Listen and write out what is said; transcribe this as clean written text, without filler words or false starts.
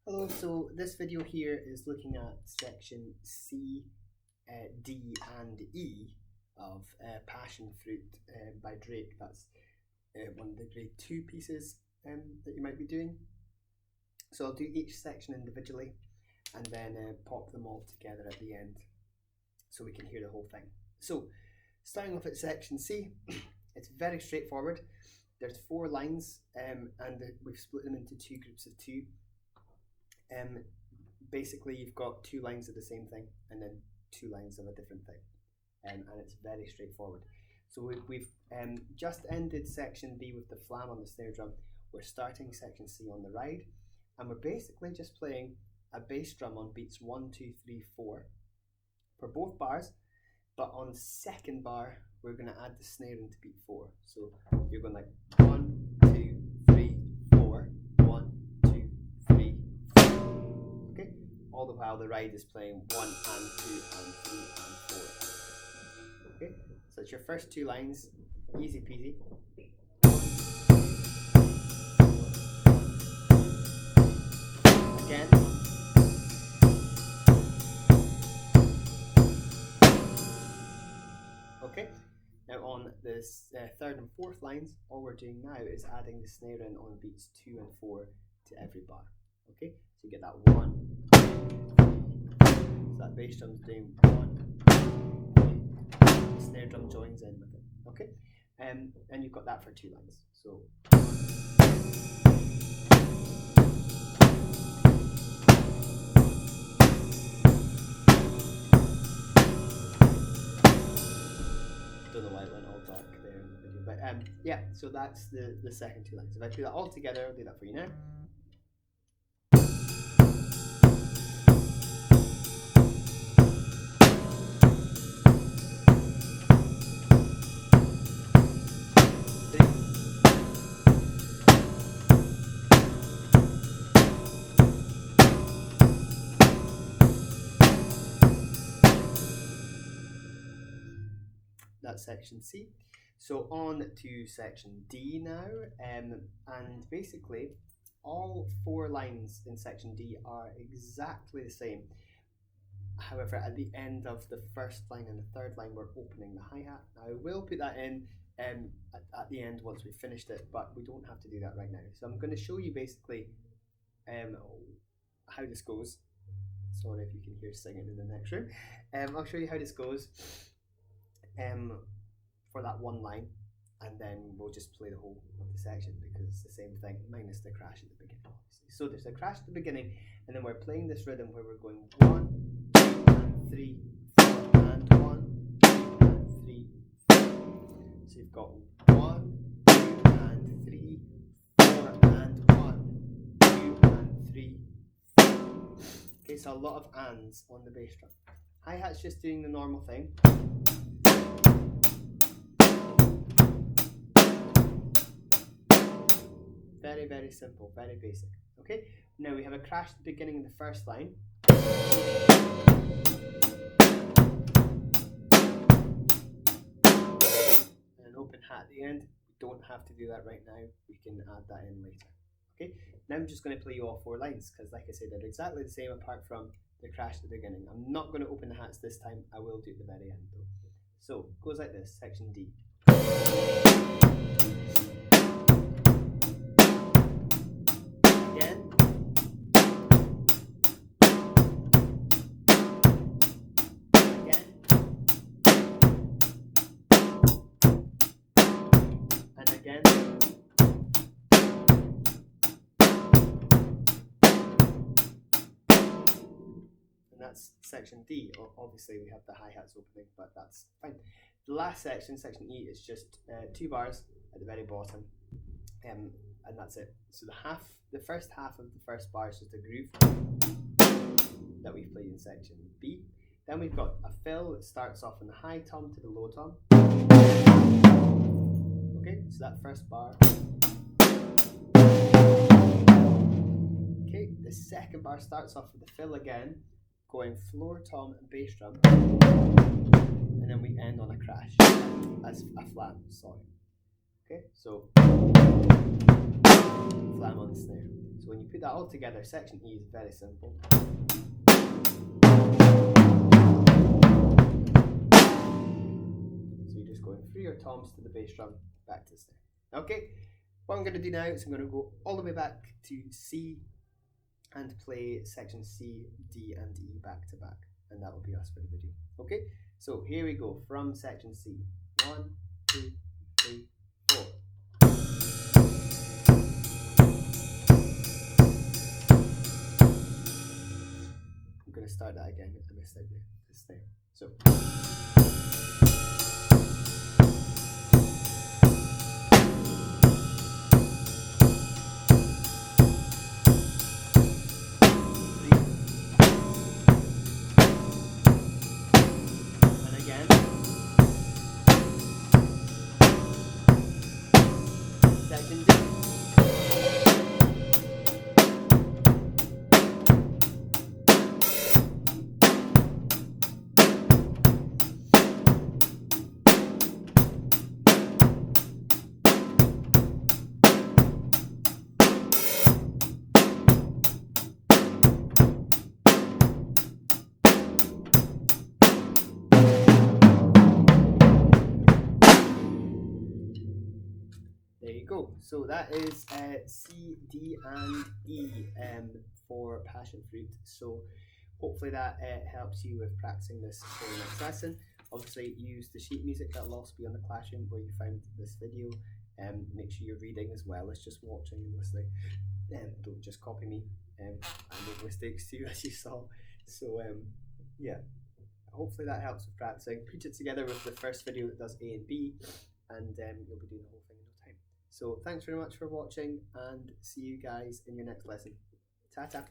Hello, so this video here is looking at section C, D and E of Passionfruit by Drake. That's one of the grade 2 pieces that you might be doing. So I'll do each section individually and then pop them all together at the end so we can hear the whole thing. So starting off at section C, it's very straightforward. There's 4 lines and we've split them into 2 groups of 2. Basically you've got 2 lines of the same thing and then 2 lines of a different thing, and it's very straightforward. So we've just ended section B with the flam on the snare drum. We're starting section C on the ride, and we're basically just playing a bass drum on beats 1, 2, 3, 4 for both bars, but on the second bar we're going to add the snare into beat 4. So you're going like 1, 2, 3, 4, 1, 2, 3, 4. Okay, all the while the ride is playing 1 and 2 and 3 and 4. Okay, so it's your first 2 lines, easy peasy. Again. Okay, now on this 3rd and 4th lines, all we're doing now is adding the snare in on beats 2 and 4 to every bar. Okay, so you get that 1, 2, 3. So that bass drum's doing 1, 2, 3. The snare drum joins in with it. Okay, and you've got that for 2 lines. So don't know why it went all dark there in the video, but yeah, so that's the second 2 lines. If I do that all together, I'll do that for you now. That's section C. So on to section D now, and basically all 4 lines in section D are exactly the same. However, at the end of the 1st line and the 3rd line, we're opening the hi-hat. Now I will put that in at the end once we've finished it, but we don't have to do that right now. So I'm going to show you basically how this goes. Sorry if you can hear singing in the next room. I'll show you how this goes for that 1 line, and then we'll just play the whole of the section because it's the same thing minus the crash at the beginning, obviously. So there's a crash at the beginning, and then we're playing this rhythm where we're going 1, 2 and 3, 4 and 1, 2 and 3, 4. So you've got 1, 2 and 3, 4 and 1, 2 and 3, 4. Okay, so a lot of ands on the bass drum. Hi-hat's just doing the normal thing. Very, very simple, very basic. Okay, now we have a crash at the beginning of the 1st line. And an open hat at the end. We don't have to do that right now. We can add that in later. Okay, now I'm just going to play you all 4 lines because, like I said, they're exactly the same apart from the crash at the beginning. I'm not going to open the hats this time. I will do it at the very end though. So it goes like this, section D. Again. Again. And again. And that's section D. Obviously we have the hi-hats opening, but that's fine. The last section, section E, is just 2 bars at the very bottom, and that's it. So the first half of the 1st bar is just a groove that we've played in section B. Then we've got a fill that starts off in the high tom to the low tom. Okay, so that 1st bar. Okay, the 2nd bar starts off with the fill again, going floor tom and bass drum, and then we end on a crash. That's a flam, sorry. Okay, so flam on the snare. So when you put that all together, section E is very simple. So you're just going through your toms to the bass drum, back to the snare. Okay, what I'm going to do now is I'm going to go all the way back to C and play section C, D and E back to back, and that will be us for the video. Okay, so here we go from section C. 1, 2, 3, 4. I'm going to start that again. I missed out the snare. So. Section D. There you go. So that is C, D, and E for Passionfruit. So hopefully that helps you with practicing this for the next lesson. Obviously, use the sheet music that will also be on the classroom where you found this video. Make sure you're reading as well as just watching and listening. Don't just copy me. I make mistakes too, as you saw. So yeah, hopefully that helps with practicing. Put it together with the first video that does A and B, and you'll be doing the whole thing in no time. So thanks very much for watching, and see you guys in your next lesson. Ta-ta.